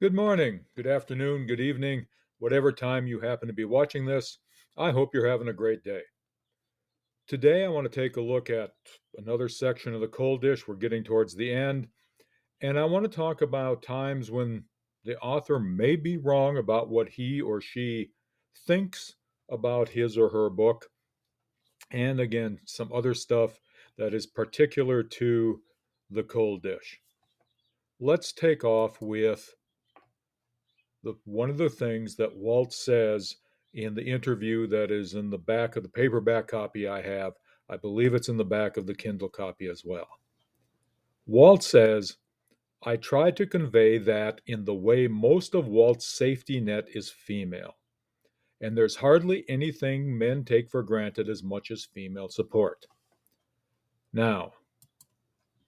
Good morning, good afternoon, good evening, whatever time you happen to be watching this. I hope you're having a great day. Today, I want to take a look at another section of the cold dish. We're getting towards the end, and I want to talk about times when the author may be wrong about what he or she thinks about his or her book, and again, some other stuff that is particular to the cold dish. Let's take off with one of the things that Walt says in the interview that is in the back of the paperback copy I have. I believe it's in the back of the Kindle copy as well. Walt says, I try to convey that in the way most of Walt's safety net is female, and there's hardly anything men take for granted as much as female support. Now,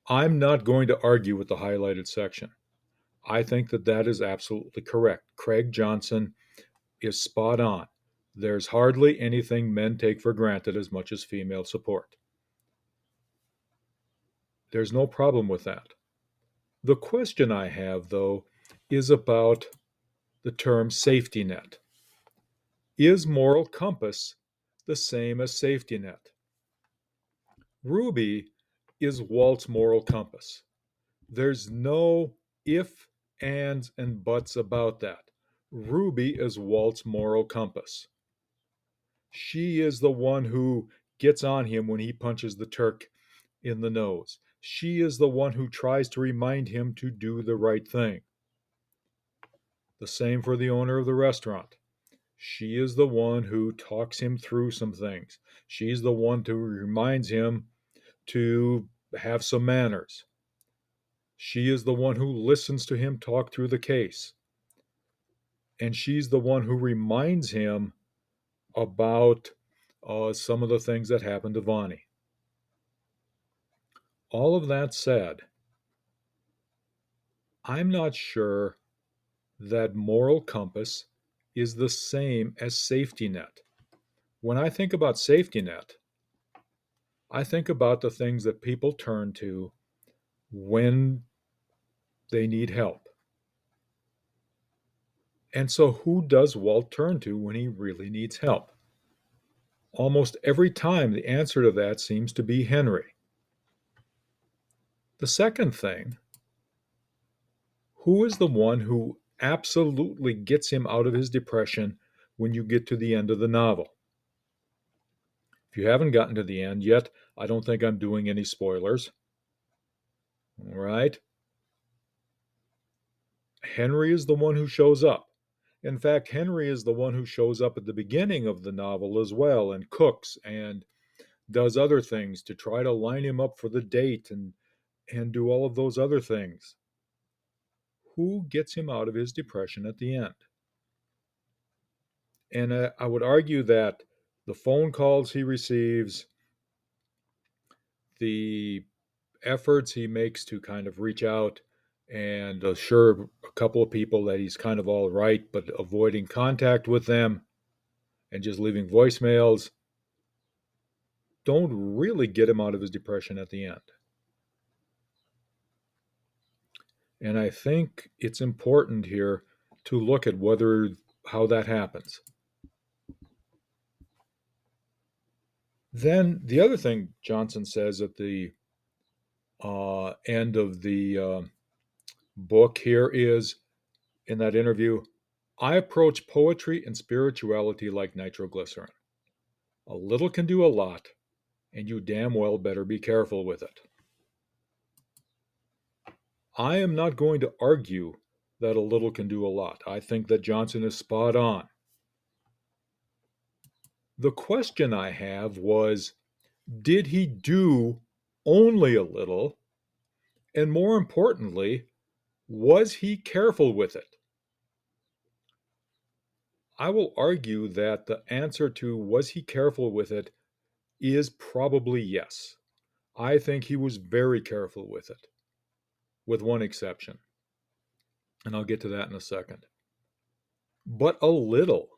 I'm not going to argue with the highlighted section. I think that that is absolutely correct. Craig Johnson is spot on. There's hardly anything men take for granted as much as female support. There's no problem with that. The question I have, though, is about the term safety net. Is moral compass the same as safety net? Ruby is Walt's moral compass. There's no if, ands, and buts about that. Ruby is Walt's moral compass. She is the one who gets on him when he punches the Turk in the nose. She is the one who tries to remind him to do the right thing. The same for the owner of the restaurant. She is the one who talks him through some things. She's the one who reminds him to have some manners. She is the one who listens to him talk through the case. And she's the one who reminds him about some of the things that happened to Vonnie. All of that said, I'm not sure that moral compass is the same as safety net. When I think about safety net, I think about the things that people turn to when they need help. And so, who does Walt turn to when he really needs help? Almost every time, the answer to that seems to be Henry. The second thing, who is the one who absolutely gets him out of his depression when you get to the end of the novel? If you haven't gotten to the end yet, I don't think I'm doing any spoilers. All right. Henry is the one who shows up. In fact, Henry is the one who shows up at the beginning of the novel as well and cooks and does other things to try to line him up for the date and do all of those other things. Who gets him out of his depression at the end? And I would argue that the phone calls he receives, the efforts he makes to kind of reach out and assure a couple of people that he's kind of all right, but avoiding contact with them and just leaving voicemails don't really get him out of his depression at the end. And I think it's important here to look at how that happens. Then the other thing Johnson says at the end of the book here is in that interview, I approach poetry and spirituality like nitroglycerin. A little can do a lot, and you damn well better be careful with it. I am not going to argue that a little can do a lot. I think that Johnson is spot on. The question I have was, did he do only a little? And more importantly, was he careful with it? I will argue that the answer to was he careful with it is probably yes. I think he was very careful with it, with one exception. And I'll get to that in a second. But a little,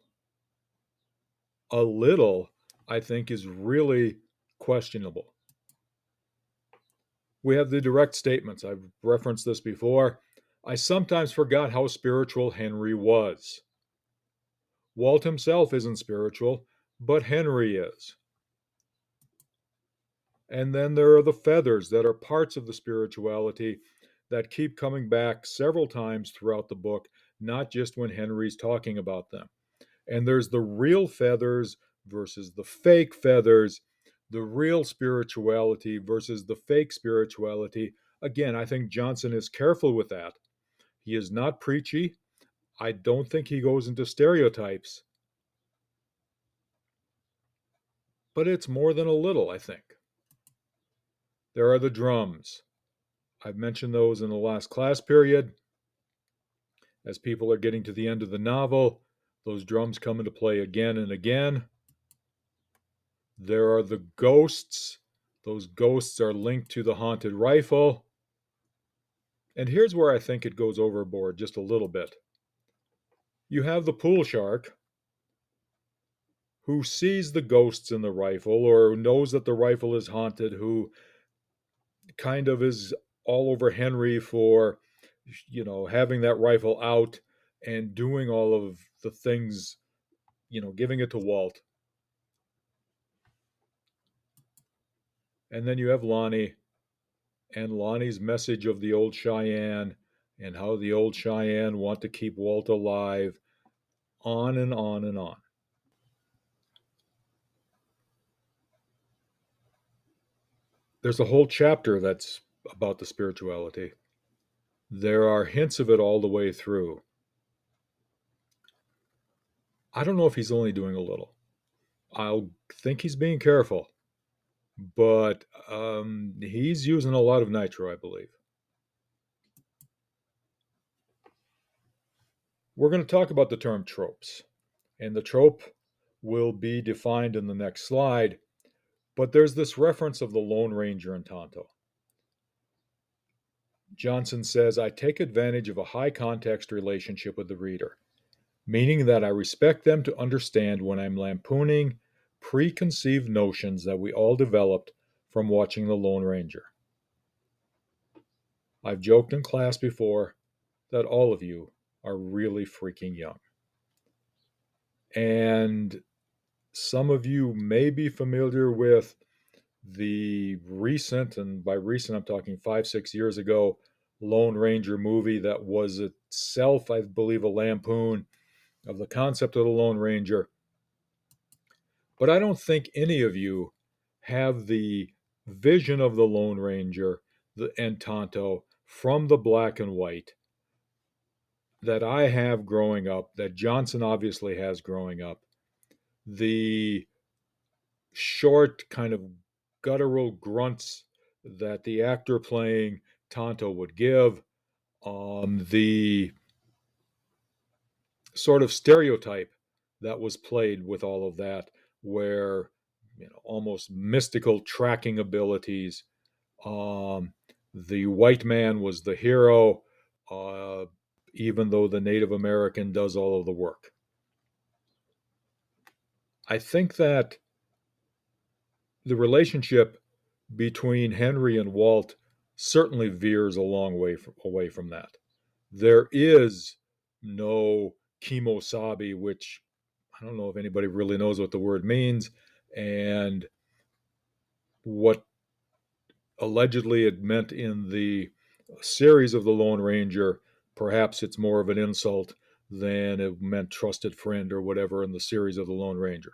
I think, is really questionable. We have the direct statements. I've referenced this before. I sometimes forgot how spiritual Henry was. Walt himself isn't spiritual, but Henry is. And then there are the feathers that are parts of the spirituality that keep coming back several times throughout the book, not just when Henry's talking about them. And there's the real feathers versus the fake feathers, the real spirituality versus the fake spirituality. Again, I think Johnson is careful with that. He is not preachy. I don't think he goes into stereotypes, but it's more than a little, I think. There are the drums. I've mentioned those in the last class period. As people are getting to the end of the novel, those drums come into play again and again. There are the ghosts. Those ghosts are linked to the haunted rifle. And here's where I think it goes overboard just a little bit. You have the pool shark who sees the ghosts in the rifle or knows that the rifle is haunted, who kind of is all over Henry for, having that rifle out and doing all of the things, giving it to Walt. And then you have Lonnie and Lonnie's message of the old Cheyenne and how the old Cheyenne want to keep Walt alive, on and on and on. There's a whole chapter that's about the spirituality. There are hints of it all the way through. I don't know if he's only doing a little. I'll think he's being careful, but he's using a lot of nitro, I believe. We're going to talk about the term tropes, and the trope will be defined in the next slide, but there's this reference of the Lone Ranger and Tonto. Johnson says, I take advantage of a high context relationship with the reader, meaning that I respect them to understand when I'm lampooning preconceived notions that we all developed from watching The Lone Ranger. I've joked in class before that all of you are really freaking young. And some of you may be familiar with the recent, and by recent I'm talking 5-6 years ago, Lone Ranger movie that was itself, I believe, a lampoon of the concept of the Lone Ranger. But I don't think any of you have the vision of the Lone Ranger and Tonto from the black and white that I have growing up, that Johnson obviously has growing up. The short, kind of guttural grunts that the actor playing Tonto would give, the sort of stereotype that was played with all of that, where almost mystical tracking abilities. The white man was the hero, uh, even though the Native American does all of the work. I think that the relationship between Henry and Walt certainly veers a long way away from that. There is no Kimosabi, which I don't know if anybody really knows what the word means, and what allegedly it meant in the series of the Lone Ranger. Perhaps it's more of an insult than it meant trusted friend or whatever in the series of the Lone Ranger.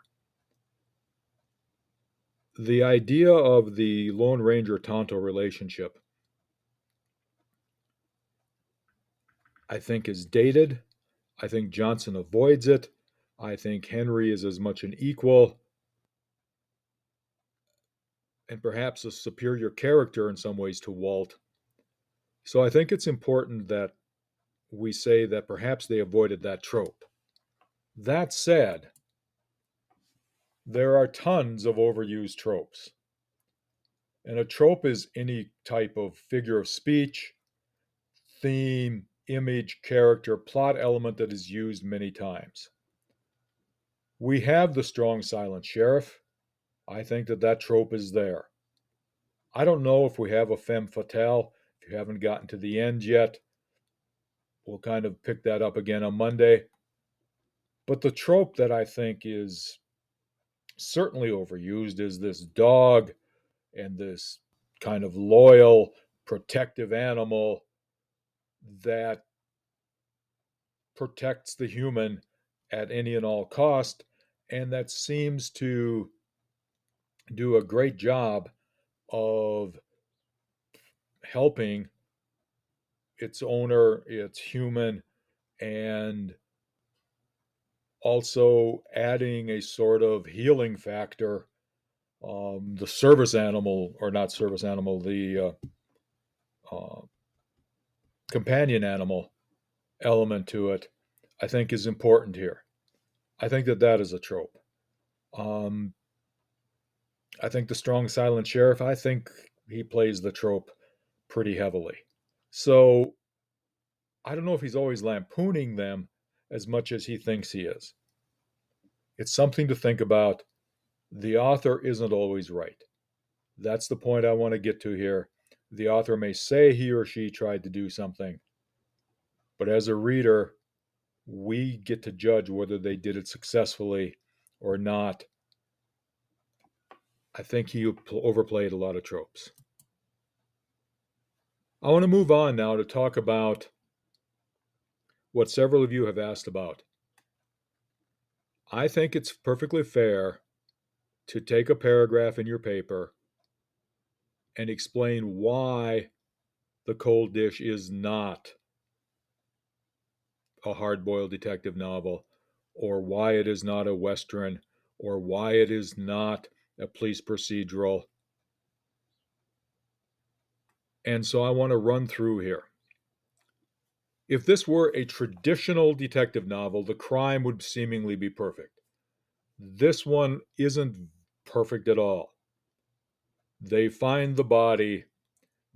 The idea of the Lone Ranger Tonto relationship, I think, is dated. I think Johnson avoids it. I think Henry is as much an equal and perhaps a superior character in some ways to Walt. So I think it's important that we say that perhaps they avoided that trope. That said, there are tons of overused tropes. And a trope is any type of figure of speech, theme, image, character, plot element that is used many times. We have the strong silent sheriff. I think that trope is there. I don't know if we have a femme fatale, if you haven't gotten to the end yet. We'll kind of pick that up again on Monday. But the trope that I think is certainly overused is this dog and this kind of loyal, protective animal that protects the human at any and all cost, and that seems to do a great job of helping its owner, its human, and also adding a sort of healing factor. The service animal, or not service animal, the uh, companion animal element to it, I think is important here. I think that that is a trope. Um, I think the strong silent sheriff, I think he plays the trope pretty heavily. So I don't know if he's always lampooning them as much as he thinks he is. It's something to think about. The author isn't always right. That's the point I want to get to here. The author may say he or she tried to do something, but as a reader, we get to judge whether they did it successfully or not. I think he overplayed a lot of tropes. I want to move on now to talk about what several of you have asked about. I think it's perfectly fair to take a paragraph in your paper and explain why The Cold Dish is not a hard boiled detective novel, or why it is not a Western, or why it is not a police procedural. And so I want to run through here. If this were a traditional detective novel, the crime would seemingly be perfect. This one isn't perfect at all. They find the body,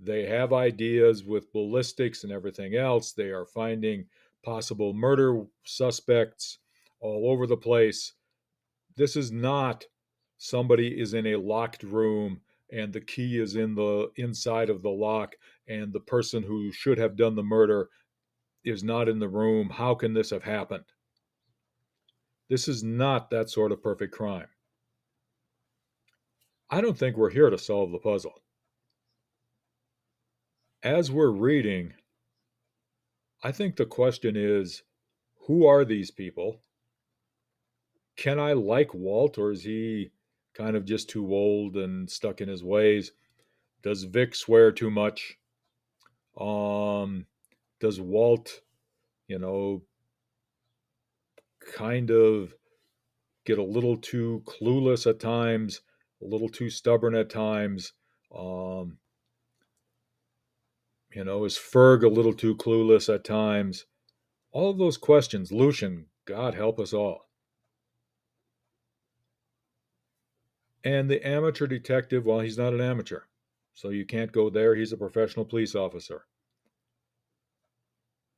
they have ideas with ballistics and everything else. They are finding possible murder suspects all over the place. This is not somebody is in a locked room and the key is in the inside of the lock and the person who should have done the murder is not in the room. How can this have happened? This is not that sort of perfect crime. I don't think we're here to solve the puzzle. As we're reading, I think the question is, who are these people? Can I like Walt, or is he kind of just too old and stuck in his ways? Does Vic swear too much? Um, does Walt, you know, kind of get a little too clueless at times, a little too stubborn at times? Um, is Ferg a little too clueless at times? All of those questions, Lucian, God help us all. And the amateur detective, well, he's not an amateur. So you can't go there. He's a professional police officer.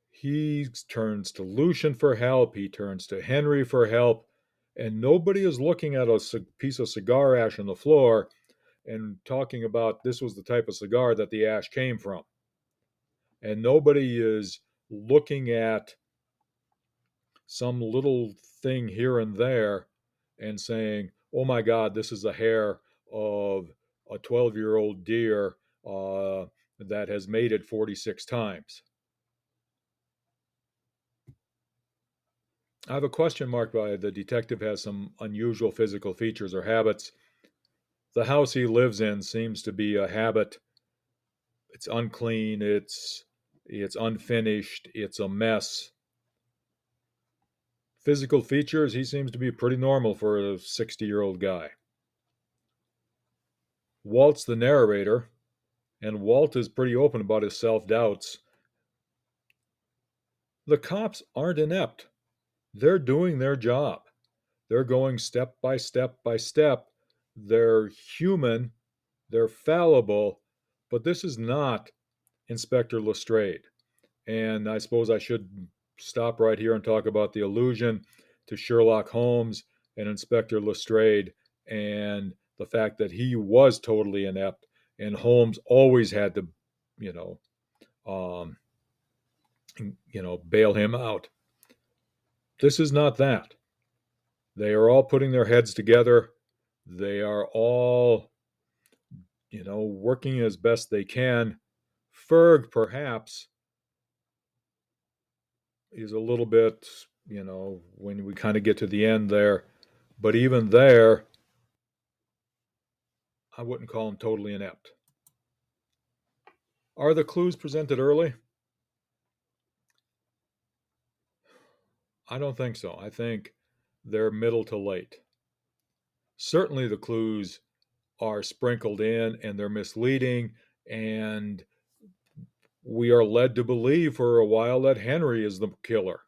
He turns to Lucian for help. He turns to Henry for help. And nobody is looking at a piece of cigar ash on the floor and talking about this was the type of cigar that the ash came from. And nobody is looking at some little thing here and there and saying, oh my God, this is the hair of a 12-year-old deer that has mated 46 times. I have a question mark by the detective has some unusual physical features or habits. The house he lives in seems to be a habit. It's unclean, it's unfinished, it's a mess. Physical features, he seems to be pretty normal for a 60-year-old guy. Walt's the narrator, and Walt is pretty open about his self-doubts. The cops aren't inept. They're doing their job. They're going step by step by step. They're human, they're fallible, but this is not Inspector Lestrade. And I suppose I should stop right here and talk about the allusion to Sherlock Holmes and Inspector Lestrade and the fact that he was totally inept and Holmes always had to, you know, um, bail him out. This is not that. They are all putting their heads together. They are all, working as best they can. Ferg, perhaps, is a little bit, when we kind of get to the end there. But even there, I wouldn't call him totally inept. Are the clues presented early? I don't think so. I think they're middle to late. Certainly the clues are sprinkled in and they're misleading, and we are led to believe for a while that Henry is the killer.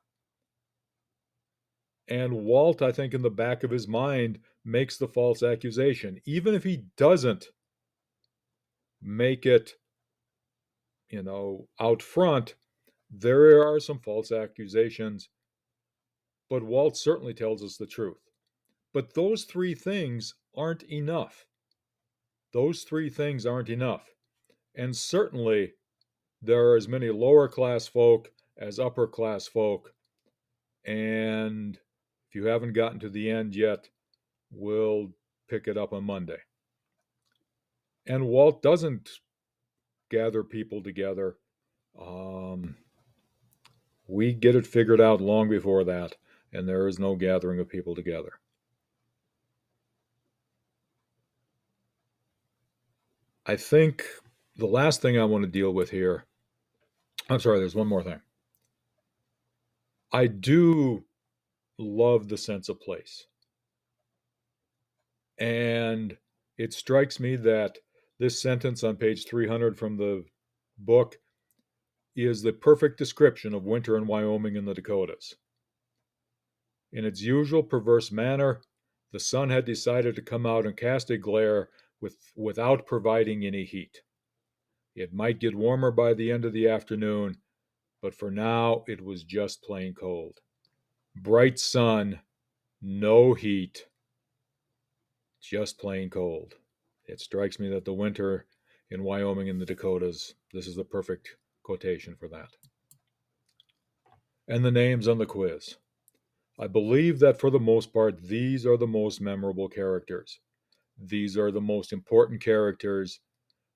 And Walt, I think, in the back of his mind, makes the false accusation. Even if he doesn't make it, out front, there are some false accusations, but Walt certainly tells us the truth. But those three things aren't enough. Those three things aren't enough. And certainly, there are as many lower class folk as upper class folk. And if you haven't gotten to the end yet, we'll pick it up on Monday. And Walt doesn't gather people together. Um, we get it figured out long before that, and there is no gathering of people together. I think the last thing I want to deal with here, I'm sorry, there's one more thing. I do love the sense of place. And it strikes me that this sentence on page 300 from the book is the perfect description of winter in Wyoming and the Dakotas. In its usual perverse manner, the sun had decided to come out and cast a glare without providing any heat. It might get warmer by the end of the afternoon, but for now it was just plain cold. Bright sun, no heat, just plain cold. It strikes me that the winter in Wyoming and the Dakotas, this is the perfect quotation for that. And the names on the quiz. I believe that for the most part, these are the most memorable characters. These are the most important characters.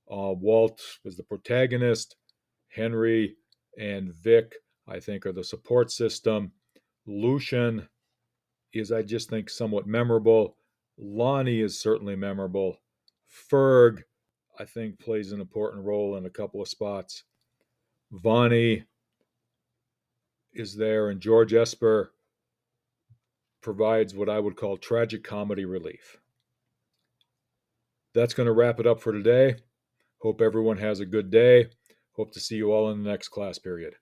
Walt is the protagonist. Henry and Vic, I think, are the support system. Lucian is, I just think, somewhat memorable. Lonnie is certainly memorable. Ferg, I think, plays an important role in a couple of spots. Vonnie is there, and George Esper provides what I would call tragic comedy relief. That's going to wrap it up for today. Hope everyone has a good day. Hope to see you all in the next class period.